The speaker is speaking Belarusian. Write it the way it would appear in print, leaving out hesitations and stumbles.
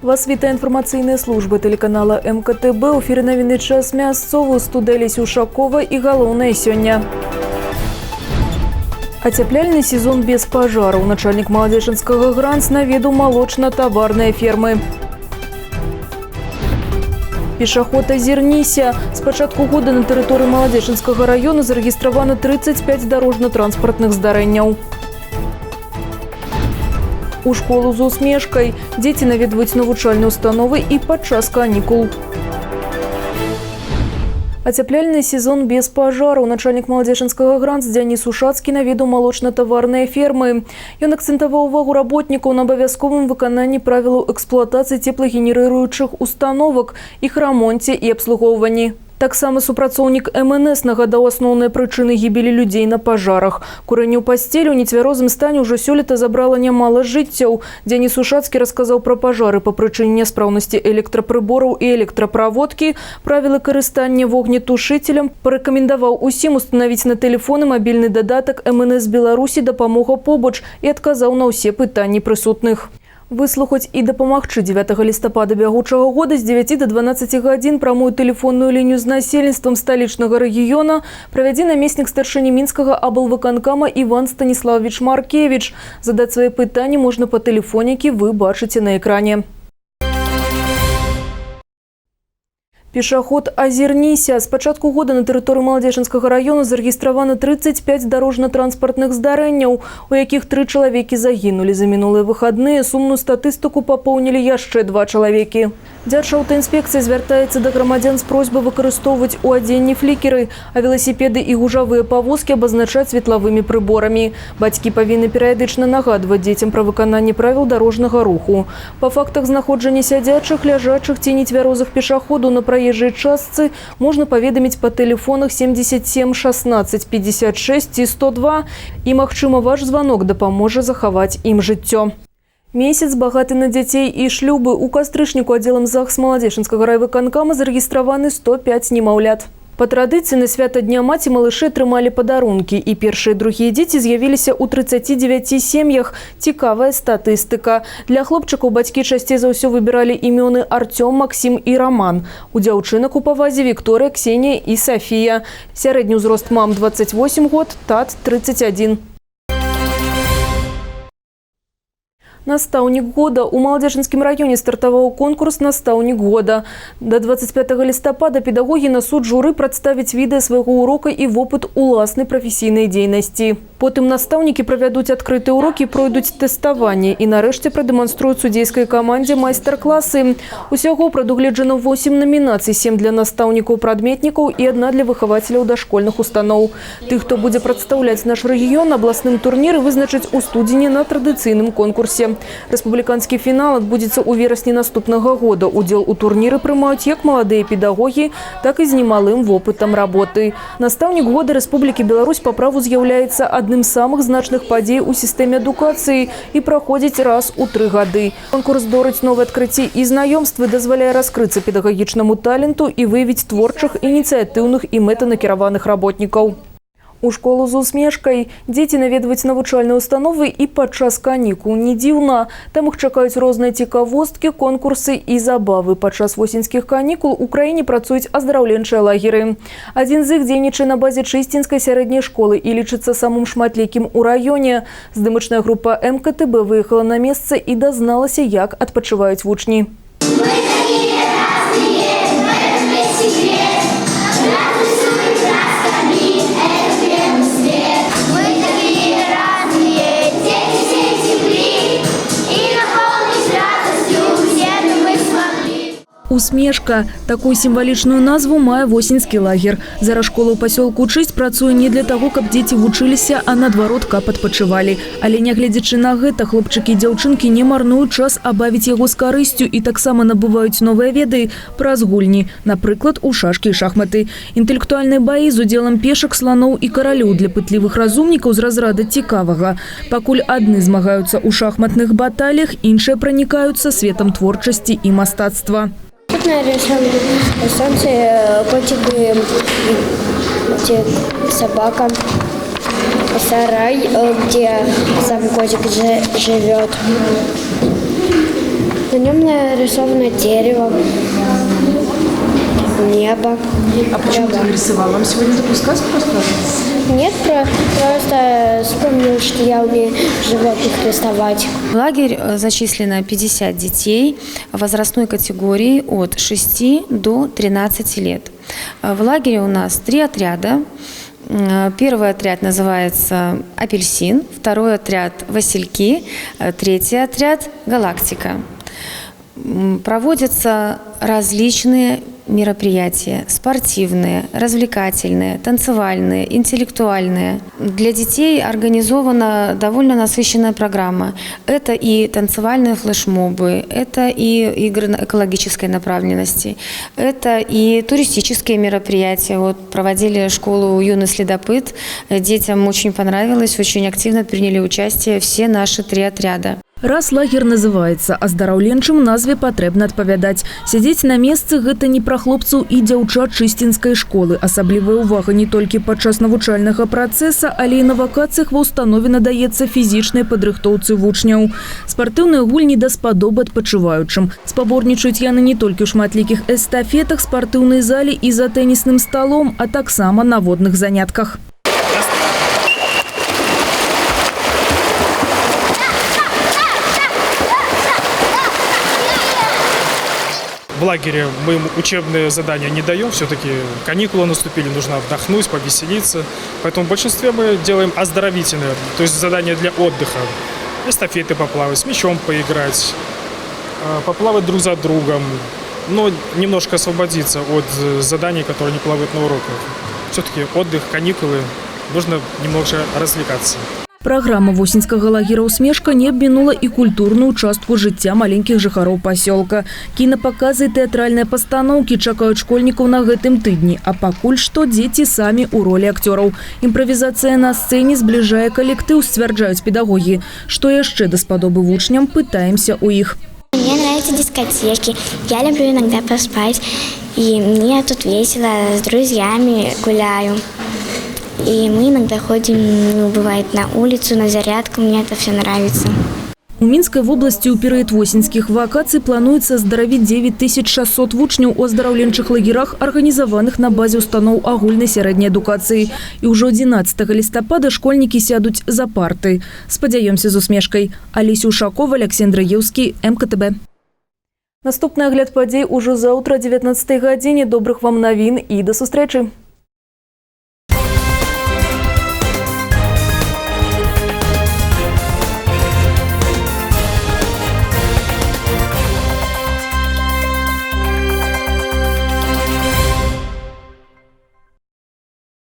Вас вітає інформаційна служба телеканала МКТБ. У ефірі новини «Час мясцовы», студыя Леся Ушакова и галоўнае сёння. Ацяпляльны сезон без пажараў. Начальник Маладзечынскага ГРАНС наведаў малочна-таварныя фермы. Пешаход азірніся. С пачатку года на тэрыторыі Маладзечынскага района зарэгістравана 35 дарожна-транспартных здарэнняў. У школу з усмешкай. Дзеці наведваюць навучальныя установы і падчас канікул. Ацяпляльны сезон без пажараў. Начальник Маладзечынскага ГРАНС Дзяніс Ушацкі наведаў малочна-таварныя фермы. Ён акцэнтаваў увагу работнікаў на абавязковым выкананні правілаў эксплуатацыі цеплогенеруючых установак, іх рамонце і абслугоўванні. Таксама супрацоўнік МНС нагадаў асноўныя прычыны гібелі людзей на пажарах. Курэнне ў пасцелі ў нецвярозым стане ўжо сёлета забрала нямала жыццяў. Дзяніс Ушацкі расказаў пра пажары па прычыне няспраўнасці электрапрыбораў і электраправодкі, правілы карыстання вогнетушыцелем, парэкамендаваў усім устанавіць на тэлефоны мабільны дадатак МНС Беларусі «Дапамога побач» і адказаў на ўсе пытанні прысутных. Выслухаць і дапамагчы 9 лістапада бягучага года з 9 до 12 гадзін прамую тэлефонную лінію з насельніцтвам сталічнага рэгіёна правядзе намеснік старшыні мінскага аблвыканкама Іван Станіславович Маркевич. Задаць свае пытанні можна па тэлефоне, які вы бачыце на экране. Пешаход азірніся. С пачатку года на тэрыторыі Маладзечынскага района зарэгістравана 35 дарожна-транспартных здарэнняў, у якіх 3 чалавекі загінулі. За мінулыя выхадныя сумную статыстыку папоўнілі яшчэ 2 чалавекі. Дзяржаўтаінспекцыя звяртаецца да грамадзян з просьбай выкарыстоўваць у адзенні флікеры, а веласіпеды і гужавыя павозкі абазначаць светлавымі прыборамі. Бацькі павінны перыядычна нагадваць дзецям пра выкананне правіл дарожнага руху. Па фактах знаходжання сядзячых, ляжачых ці нецвярозых пешаходаў на праезжай частцы можна паведаміць па тэлефонах 77 16 56 і 102, і, магчыма, ваш званок дапаможа захаваць ім жыццё. Месяц багаты на дзяцей і шлюбы. У кастрычніку аддзелам ЗАГС Маладзечынскага райвыканкама зарэгістраваны 105 немаўлят. Па традыцыі на свята Дня маці малышы атрымалі падарункі, і першыя і другія дзеці з'явіліся ў 39 сем'ях. Цікавая статыстыка. Для хлопчыкаў бацькі часцей за ўсё выбіралі імёны Артём, Максім і Раман. У дзяўчынак у павазе Вікторыя, Ксенія і Сафія. Сярэдні ўзрост мам 28 год, тат 31. Настаўнік года. У Маладзечынскім раёне стартаваў конкурс «Настаўнік года». До 25 лістапада педагогі на суд журы прадставяць відэа свайго урока і вопыт уласнай прафесійнай дзейнасці. Потым настаўнікі правядуць адкрытыя урокі, пройдуць тэставанне і нарэшце прадэманструюць судзейскай камандзе майстар-класы. Усяго прадугледжана 8 намінацый, 7 для настаўнікаў-прадметнікаў і 1 для выхавацеляў дашкольных устаноў. Тых, хто будзе прадстаўляць наш рэгіён на абласным турніры, вызначаць у студзені на традыцыйным конкурсе. Рэспубліканскі фінал адбудзецца ў верасні наступнага года. Удзел у турніры прымаюць як маладыя педагогі, так і з немалым вопытам работы. Настаўнік года Рэспублікі Беларусь па праву з'яўляецца адным з самых значных падзей у сістэме адукацыі і праходзіць раз у 3 гады. Конкурс дорыць новыя адкрыцці і знаёмствы, дазваляе раскрыцца педагагічнаму таленту і выявіць творчых, ініцыятыўных і мэтанакіраваных работнікаў. У школу з усмешкай. Дзеці наведваюць навучальныя установы і падчас канікул. Не дзіўна. Там іх чакаюць розныя цікавосткі, конкурсы і забавы. Падчас восеньскіх канікул у краіне працуюць аздараўленчыя лагеры. Адзін з іх дзейнічае на базе Чысцінскай сярэдняй школы і лічыцца самым шматлікім у раёне. Здымачная група МКТБ выехала на месца і дазналася, як адпачываюць вучні. Усмешка. Такую сімвалічную назву мае восеньскі лагер. Зараз школа ў пасёлку Чысць працуе не для таго, каб дзеці вучыліся, а наадварот, каб адпачывалі. Але нягледзячы на гэта, хлопчыкі і дзяўчынкі не марнуюць час, а бавіць яго з карысцю і таксама набываюць новыя веды праз гульні. Напрыклад, у шашкі і шахматы. Інтэлектуальныя баі з удзелам пешак, сланоў і каралёў для пытлівых разумнікаў з разрада цікавага. Пакуль адны змагаюцца ў шахматных баталіях, іншыя пранікаюцца светам творчасці і мастацтва. Тут нарисовали солнце, котик, собака, сарай, где сам котик живет. На нем нарисовано дерево, небо. А почему ты нарисовал? Вам сегодня такую сказку рассказывали? Нет, просто вспомнил, что я умею животных рисовать. В лагерь зачислено 50 детей возрастной категории от 6 до 13 лет. В лагере у нас 3 отряда. Первый отряд называется «Апельсин», второй отряд «Васильки», третий отряд «Галактика». Проводятся различные мероприятия – спортивные, развлекательные, танцевальные, интеллектуальные. Для детей организована довольно насыщенная программа. Это и танцевальные флешмобы, это и игры экологической направленности, это и туристические мероприятия. Вот проводили школу «Юный следопыт». Детям очень понравилось, очень активно приняли участие все наши 3 отряда. Раз лагер называецца аздараўленчым, назве патрэбна адпавядаць. Сядзець на месцы – гэта не пра хлопцаў і дзяўчат чысцінскай школы. Асаблівая ўвага не толькі падчас навучальнага працэса, але і на вакацыях ва ўстанове надаецца фізічнай падрыхтоўцы вучняў. Спартыўныя гульні даспадобы адпачываючым. Спаборнічаюць яны не толькі ў шматлікіх эстафетах, спартыўнай зале і за тэнісным сталом, а таксама на водных занятках. В лагере мы им учебные задания не даем, все-таки каникулы наступили, нужно отдохнуть, повеселиться. Поэтому в большинстве мы делаем оздоровительные, то есть задания для отдыха. Эстафеты поплавать, с мячом поиграть, поплавать друг за другом, но немножко освободиться от заданий, которые не плавают на уроках. Все-таки отдых, каникулы, нужно немного развлекаться. Праграма восеньскага лагера «Усмешка» не абмінула і культурную частку жыцця маленькіх жыхароў пасёлка. Кінапаказы і тэатральныя пастаноўкі чакаюць школьнікаў на гэтым тыдні, а пакуль што дзеці самі ў ролі акцёраў. Імправізацыя на сцэне збліжае калектыў, сцвярджаюць педагогі. Што яшчэ даспадобы вучням, пытаемся у іх. Мне нравятся дискотеки, я люблю иногда поспать, и мне тут весело, с друзьями гуляю. И мы иногда ходим, бывает, на улицу, на зарядку, мне это все нравится. У Мінскай вобласці ў перыяд восеньскіх вакацый плануецца аздаравіць 9600 вучняў у аздараўленчых лагерах, арганізаваных на базе устаноў агульнай сярэдняй адукацыі. І ўжо 11 лістапада школьнікі сядуць за парты. Спадзяёмся з усмешкай. Алеся Ушакова, Александр Еўскі, МКТБ. Наступны агляд падзей ужо заўтра о 19 гадзіне. Добрых вам навін і да сустрэчы.